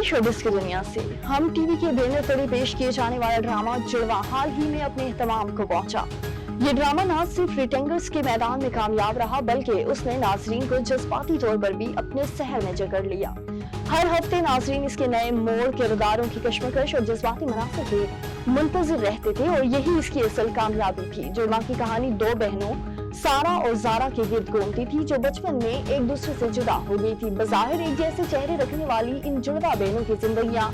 Showbiz की दुनिया से हम टीवी के बैनर तले पेश किए जाने वाला ड्रामा जुड़वा हाल ही में अपने एहतमाम को पहुंचा। ये ड्रामा न सिर्फ रेटिंग्स के मैदान में कामयाब रहा बल्कि उसने नाजरीन को जज्बाती तौर पर भी अपने सहर में जकड़ लिया। हर हफ्ते नाजरीन इसके नए मोड़, किरदारों की कश्मकश और जज्बाती मनासब के मुंतजिर रहते थे और यही इसकी असल कामयाबी थी। जुड़वा की कहानी दो बहनों सारा और जारा के गिर्द घूमती थी जो बचपन में एक दूसरे से जुदा हो गई थी। बज़ाहिर एक जैसे चेहरे रखने वाली इन जुड़वा बहनों की जिंदगियां,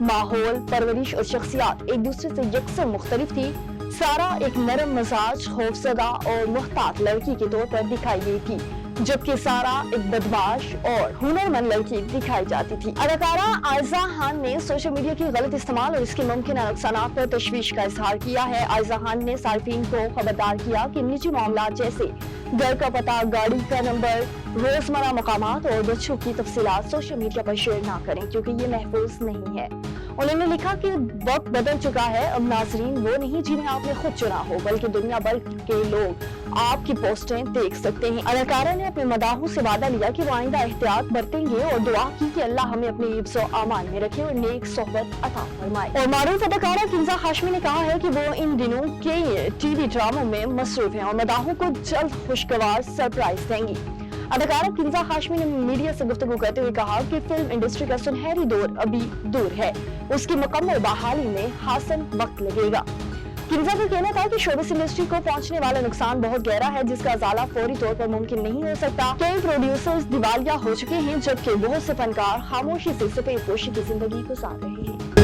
माहौल, परवरिश और शख्सियात एक दूसरे से यकसर मुख्तलिफ थी। सारा एक नरम मजाज, खौफजदा और मुहतात लड़की के तौर पर दिखाई गई थी, जबकि सारा एक बदमाश और हुनरमंद लड़की दिखाई जाती थी। अदाकारा आयजा खान ने सोशल मीडिया के गलत इस्तेमाल और इसके मुमकिन नुकसानात पर तशवीश का इजहार किया है। आयजा खान ने सार्फिन को खबरदार किया कि निजी मामलात जैसे घर का पता, गाड़ी का नंबर, रोजमर्रा मकामात और बच्चों की तफसीलात सोशल मीडिया पर शेयर ना करें क्योंकि ये महफूज नहीं है। उन्होंने लिखा कि वक्त बदल चुका है, अब नाजरीन वो नहीं जिन्हें आपने खुद चुना हो बल्कि दुनिया भर के लोग आपकी पोस्टें देख सकते हैं। अदाकारा ने अपने मदाहों से वादा लिया कि वो आइंदा एहतियात बरतेंगे और दुआ की कि अल्लाह हमें अपने हिफ्ज़ व अमान में रखे और नेक सोहबत अता फरमाए। और मारूफ अदाकारा किंजा हाशमी ने कहा है कि वो इन दिनों के टीवी ड्रामों में मसरूफ हैं और मदाहों को जल्द खुशगवार सरप्राइज देंगी। अदाकारा किंजा हाशमी ने मीडिया से गुफ्तगू करते हुए कहा कि फिल्म इंडस्ट्री का सुनहरी दौर अभी दूर है, उसकी मुकम्मल बहाली में हासिल वक्त लगेगा। किंजा का कहना था कि शोबिस इंडस्ट्री को पहुंचने वाला नुकसान बहुत गहरा है जिसका अजाला फौरी तौर पर मुमकिन नहीं हो सकता। कई प्रोड्यूसर्स दिवालिया हो चुके हैं जबकि बहुत से फनकार खामोशी से सफेद पोशी की जिंदगी गुजार रहे हैं।